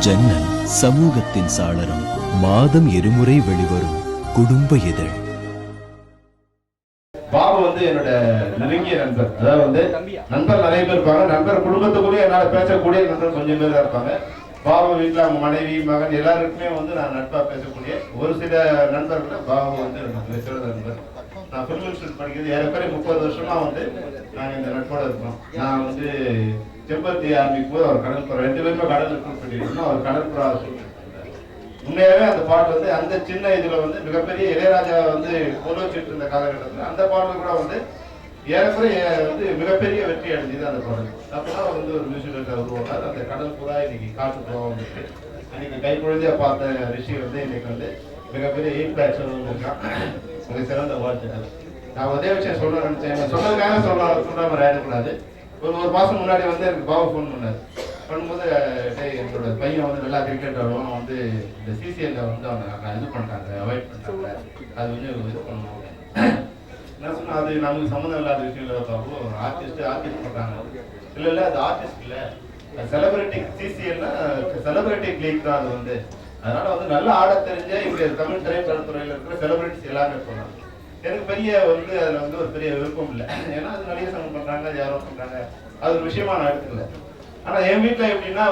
ஜன்னல் சமூகத்தின் சாளரம். மாதம் இருமுறை வெளிவரும் குடும்ப இதழ். பாபு என்னோட நெருங்கிய நண்பர். அதாவது நண்பர் நிறைய பேர் இருப்பாங்க. நண்பர் குடும்பத்துக்குள்ளேயே என்னால் பேசக்கூடிய நண்பர் கொஞ்சம் பேர் தான் இருப்பாங்க. பாபு வீட்டில் அவங்க மனைவி மகன் எல்லாருக்குமே நான் நட்பா பேசக்கூடிய ஒரு சில நண்பர்கள் பாபு எனக்கு சிறந்த நண்பர். நான் ஃபிலிம் இன்ஸ்டியூட் படிக்கிறது ஏறக்குறைய 30 வருஷமா நாங்கள் இந்த நட்போட இருக்கோம். நான் செம்பருத்தி ஆரம்பிக்கும் போது அவர் கடற்புறா 2 பேருமே கடல் இருக்கணும். அவர் கடற்புறா உண்மையாவே அந்த பாட்டு அந்த சின்ன இதுல மிகப்பெரிய இளையராஜா பொருள் வச்சுட்டு இருந்த காலகட்டத்தில் அந்த பாடல் கூட ஏறக்குறைய மிகப்பெரிய வெற்றி அடைஞ்சது அந்த பாடல். அப்பதான் ஒரு மியூசிக் உருவாக்காரு. அந்த கடல் புறா இன்னைக்கு காட்டு புறா இன்னைக்கு கைக்குழந்தையா பார்த்த ரிஷி இன்னைக்கு மிகப்பெரிய இம்பாக்ட் இருக்கான். ஒரு சிறந்த வாழ்த்துக்கள். நான் அதே விஷயம் சொல்ல நினைச்சேன். சொன்னதுக்காக சொல்ற மாதிரி ஆயிடக்கூடாது. ஒரு மாசம் முன்னாடி எனக்கு பாபா ஃபோன் பண்ணும்போது என்னோட பையன் நல்லா கிரிக்கெட் ஆடுவான். இந்த சிசிஎல்ல அவங்க இது பண்ணிட்டாங்க, அவாய்ட் பண்ணிட்டாங்க. அது இது பண்ணணும் என்ன சொன்னா, அது நமக்கு சம்மந்தம் இல்லாத விஷயம் இல்லை பாபு. ஆர்டிஸ்ட் பண்றாங்க. இல்ல அது ஆர்டிஸ்ட் இல்ல, செலிபிரிட்டி. சிசிஎல்னா செலிபிரிட்டி லீக் தான். அது அதனால நல்லா ஆட தெரிஞ்ச இங்க தமிழ் திரைப்படத்துறையில இருக்கிற செலிபிரிட்டிஸ் எல்லாமே போனாங்க. எனக்கு பெரிய அதுல ஒரு பெரிய விருப்பம் இல்லை. ஏன்னா அது நடிகர் சங்கம் பண்றாங்க, யாரோ பண்றாங்க, அது ஒரு விஷயமா நான் எடுத்துக்கல. ஆனா என் வீட்டுல எப்படின்னா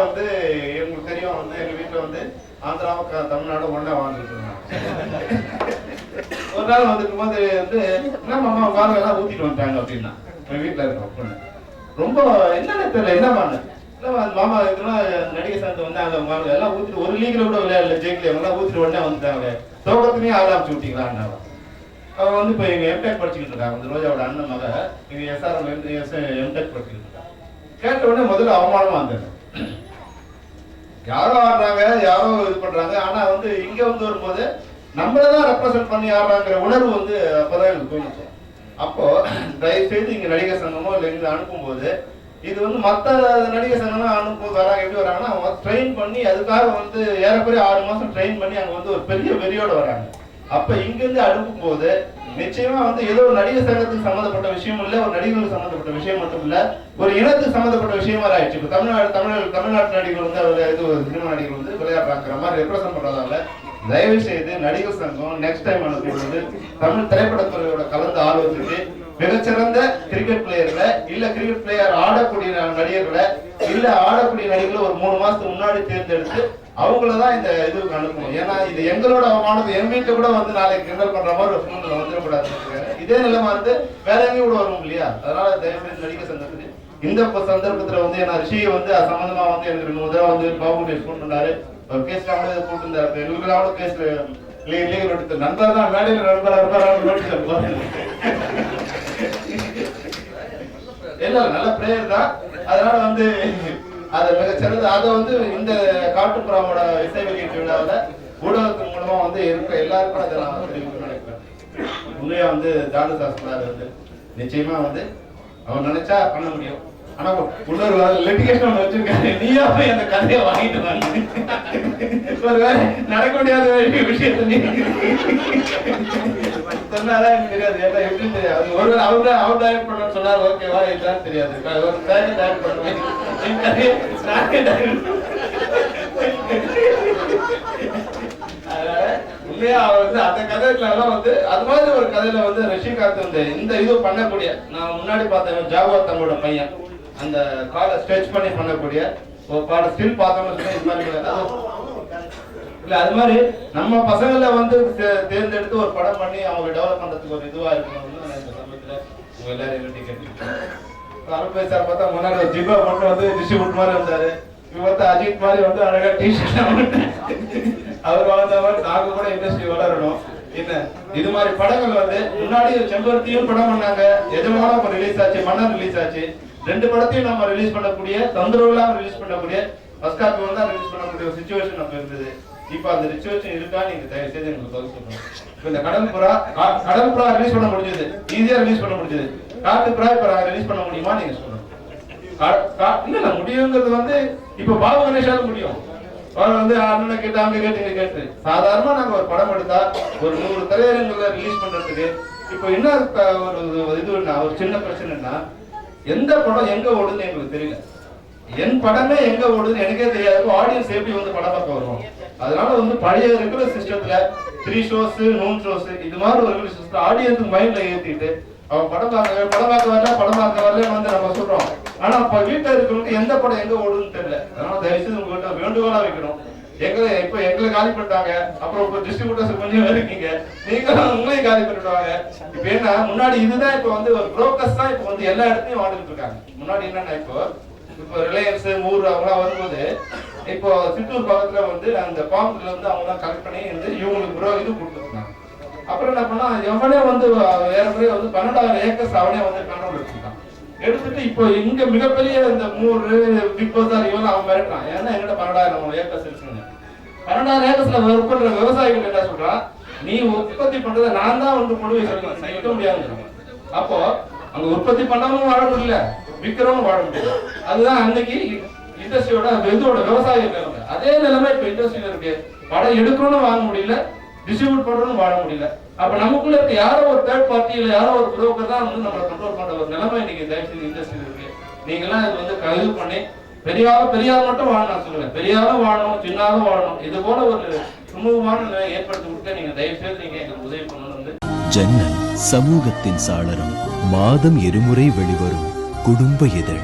எங்களுக்கு தெரியும் எங்க வீட்டுல ஆந்திராவும் தமிழ்நாடும் ஒன்னா வாழ்ந்துட்டு இருந்தாங்க. ஒரு நாள் வந்துட்டு போது என்ன மாமா வாரம் எல்லாம் ஊத்திட்டு வந்துட்டாங்க அப்படின்னா என் வீட்டுல இருக்க பொண்ணு ரொம்ப என்னன்னு தெரியல, என்ன பண்ண மாமா இதெல்லாம் நடிகை சங்கத்தை அங்க எல்லாம் ஊத்திட்டு ஒரு லீக்ல கூட விளையாடல, ஜெயிக்கல, எல்லாம் ஊத்திட்டு உடனே வந்துட்டாங்க. துவக்கத்துலயும் ஆரம்பிச்சு விட்டீங்களான்னு அவன் இப்ப எங்க எம்டெக் படிச்சுக்கிட்டு இருக்காங்க. ரோஜாவோட அண்ணன் மக எங்க எஸ்ஆர்எம் எம்டெக் படிச்சுக்கிட்டு இருக்காங்க. கேட்ட உடனே முதல்ல அவமானமா இருந்தது. யாரோ ஆடுறாங்க, யாரோ இது பண்றாங்க. ஆனா இங்க வரும்போது நம்மளதான் ரெப்ரசென்ட் பண்ணி ஆடுறாங்கிற உணர்வு அப்பதான் எனக்கு தோணுச்சு. அப்போ தயவு செய்து இங்க நடிகர் சங்கமோ இல்லை இங்க அனுப்பும் போது இது மற்ற நடிகர் சங்கம்லாம் அனுப்பும்போது வராங்க. எப்படி வராங்கன்னா அவங்க ட்ரெயின் பண்ணி அதுக்காக ஏறக்குறைய 6 மாசம் ட்ரெயின் பண்ணி அங்க ஒரு பெரிய வெறியோட வராங்க. அப்ப இங்கிருந்து அனுப்பும் போது நிச்சயமா ஏதோ ஒரு நடிகர் சங்கத்துக்கு சம்பந்தப்பட்ட விஷயம் இல்ல, ஒரு நடிகர்களுக்கு சம்பந்தப்பட்ட விஷயம் மட்டும் இல்ல, ஒரு இனத்துக்கு சம்பந்தப்பட்ட விஷயமா ஆயிடுச்சு. இப்ப தமிழ்நாட்டு நடிகர்கள் சினிமா நடிகர்கள் விளையாடுறாங்கிற மாதிரி ரெப்ரசென்ட் பண்றதால தயவு செய்து நடிகர் சங்கம் நெக்ஸ்ட் டைம் அனுப்பும்போது தமிழ் திரைப்படத்துறையோட கலந்து ஆலோசித்து மிகச்சிறந்த கிரிக்கெட் பிளேயர்களை இல்ல கிரிக்கெட் பிளேயர் ஆடக்கூடிய நடிகர்களை இல்ல ஆடக்கூடிய நடிகர்களை ஒரு 3 மாசத்துக்கு முன்னாடி தேர்ந்தெடுத்து அவங்களதான் இந்த இதுக்கு அனுப்பணும். ஏன்னா இது எங்களோட அவமானது. என் வீட்டுல கூட நாளைக்கு கிண்டல் பண்ற மாதிரி ஒரு சூழ்நிலை வந்துடக்கூடாது. இதே நிலைமை வேற எங்கேயும் கூட வரும் இல்லையா? அதனால தயவுசெய்து நடிகர் சங்கத்துக்கு இந்த சந்தர்ப்பத்துல என்ன ரிஷியை சம்பந்தமா எனக்கு 2 தடவை பாபுடைய ஃபோன் பண்ணாரு. அவர் கேஸ்ல கூட்டு இருந்தாரு. எங்களுக்கு கேஸ்ல லீகல் எடுத்து நண்பர் தான் மேடையில் நண்பர் இல்ல நல்ல பிளேயர் தான். அதனால அதை மிகச்சிறந்த அதை இந்த காட்டுப்புறாவோட இசை வெளியீட்டு விழாவில் ஊடகத்தின் மூலமா இருக்கிற எல்லாருக்கும் அதை நான் தெரிவிக்கணும்னு நினைக்கிறேன். உண்மையா ஜானு சாஸ்திரி நிச்சயமா அவர் நினைச்சா பண்ண முடியும். ஆனா இன்னொரு லிட்டிகேஷன் வச்சிருக்காரு. நீயா போய் அந்த கதையை வாங்கிட்டு வாங்க, ஒரு வேலை நடக்க முடியாத விஷயத்த சொன்னாதான் எனக்கு தெரியாது. ஏன்னா எப்படி தெரியாது, ஒருவேளை அவர் டைரக்ட் பண்ண சொன்னார், ஓகேவா இதுதான் தெரியாது. ஒரு டைரக்ட் பண்ணுவேன் உண்மையா அவர் அந்த கதையில அது மாதிரி ஒரு கதையில ரிஷிகாந்த் இந்த இது பண்ணக்கூடிய நான் முன்னாடி பார்த்தேன். ஜாகுவார் தங்களோட பையன் அந்த காலை ஸ்ட்ரெச் பண்ணி பண்ணக்கூடிய ஒரு பாடம் ஸ்டில் பார்த்தோம்னு இது மாதிரி இல்ல. அது மாதிரி நம்ம பசங்களை தேர்ந்தெடுத்து ஒரு படம் பண்ணி அவங்க டெவலப் பண்றதுக்கு ஒரு இதுவா இருக்கணும்னு இந்த சமயத்துல உங்க எல்லாரும் கேட்டு அருள் சார் பார்த்தா முன்னாடி ஒரு ஜிப்பா போட்டு டிஸ்ட்ரிபியூட் மாதிரி இருந்தாரு. இவங்க அஜித் மாதிரி அழகா டிஷர்ட் அவர் வளர்ந்த மாதிரி நாங்க கூட இண்டஸ்ட்ரி வளரணும். என்ன இது மாதிரி படங்கள் முன்னாடி செம்பருத்தியும் படம் பண்ணாங்க, எஜமானம் ரிலீஸ் ஆச்சு, மன்னர் ரிலீஸ் ஆச்சு. 2 படத்தையும் நம்ம ரிலீஸ் பண்ணக்கூடிய தந்திரம்லாம் ரிலீஸ் பண்ணக்கூடிய ஃபர்ஸ்ட் காப்பி ரிலீஸ் பண்ணக்கூடிய ஒரு சிச்சுவேஷன் அப்ப இருந்தது. இப்ப அந்த சிச்சுவேஷன் இருக்கா நீங்க தயவு செய்து எங்களுக்கு பதில் சொல்லணும். இப்ப இந்த கடல் புறா ரிலீஸ் பண்ண முடிஞ்சது, ஈஸியா ரிலீஸ் பண்ண முடிஞ்சது. காட்டுப்புறா இப்ப ரிலீஸ் பண்ண முடியுமா நீங்க சொல்லணும். இல்ல முடியுங்கிறது இப்ப பாபு கணேஷாலும் முடியும். அவர் அண்ணனை கேட்டு அங்க கேட்டு கேட்டு சாதாரணமா நாங்க ஒரு படம் எடுத்தா ஒரு 100 திரையரங்குல ரிலீஸ் பண்றதுக்கு இப்ப என்ன ஒரு இது ஒரு சின்ன பிரச்சனைன்னா எந்த படம் எங்க ஓடுன்னு எங்களுக்கு தெரியல. என் படமே எங்க ஓடுதுன்னு எனக்கே தெரியாது. ஆடியன்ஸ் எப்படி வந்து படம் பார்க்க வருவோம்? அதனால வந்து பழைய இருக்கிற சிஸ்டத்துல 3 ஷோஸ் நூன் ஷோஸ் இது மாதிரி ஒரு சிஸ்டம் ஆடியன்ஸ் மைண்ட்ல ஏத்திட்டு அவன் படம் பார்க்க வரல வந்து நம்ம சொல்றோம். ஆனா இப்ப வீட்டுல இருக்கிறவங்களுக்கு எந்த படம் எங்க ஓடுதுன்னு தெரியல. அதனால தயவுசெய்து உங்ககிட்ட வேண்டுகோளா வைக்கணும். எங்களை காலி பண்ணிட்டாங்க, அப்புறம் இப்ப டிஸ்ட்ரிபியூட்டர்ஸ் கொஞ்சம் இருக்கீங்க, நீங்க உங்களையும் காலி பண்ணிடுவாங்க. இப்ப என்ன முன்னாடி இதுதான் இப்ப வந்து ஒரு புரோக்கர்ஸ் தான் இப்ப வந்து எல்லா இடத்துலயும் வாழ்ந்துட்டு இருக்காங்க. முன்னாடி என்னன்னா இப்போ ரிலையன்ஸ் ஊர் அவங்களாம் வரும்போது இப்போ சித்தூர் பக்கத்துல வந்து அந்த பாம்புல வந்து அவங்க தான் கலெக்ட் பண்ணி வந்து இவங்களுக்கு ப்ரோ இது கொடுத்துருக்காங்க. அப்புறம் என்ன பண்ணா எவனே வந்து ஏறக்குறைய வந்து 12,000 ஏக்கர்ஸ் அவனே வந்து கண்ட்ரோல் எடுத்துட்டான். எடுத்துட்டு இப்போ இங்க மிகப்பெரிய இந்த மூரு பிக் பஸார் இவன் அவன் மிரட்டான். ஏன்னா எங்கிட்ட 12,000 ஏக்கர்ஸ் இருக்குங்க. 12,000 ஏக்கர்ஸ்ல ஒர்க் பண்ற விவசாயிகள் என்ன சொல்றான், நீ உற்பத்தி பண்றதை நான் தான் வந்து கொண்டு போய் சகிக்க முடியாது. அப்போ அங்க உற்பத்தி பண்ணாமலும் வாழ முடியல, விற்கிறவங்க வாழ முடியல. அதுதான் அன்னைக்கு இண்டஸ்ட்ரியோட இதோட விவசாயிகள். அதே நிலைமை இப்ப இண்டஸ்ட்ரியில இருக்கு. படம் எடுக்கணும்னு வாங்க முடியல, டிஸ்ட்ரிபியூட் பண்றதுன்னு வாழ முடியல. அப்ப நமக்குள்ள இருக்க யாரோ ஒரு தேர்ட் பார்ட்டி இல்ல யாரோ ஒரு புரோக்கர் தான் வந்து நம்மளை கண்ட்ரோல் பண்ற ஒரு நிலைமை இன்னைக்கு தயவுசெய்து இண்டஸ்ட்ரியில இருக்கு. நீங்க எல்லாம் இது வந்து கழிவு பண்ணி பெரியார் மட்டும் வாழணும் சொல்லுவேன். பெரியாரும் வாழணும், சின்னாரும் வாழணும். இது போல ஒரு சுமூகமான நிலையை ஏற்படுத்தி கொடுக்க நீங்க தயவுசெய்து நீங்க எங்களுக்கு உதவி பண்ணணும். வந்து ஜன்னல் சமூகத்தின் சாளரம் மாதம் இருமுறை வெளிவரும் குடும்ப இதழ்.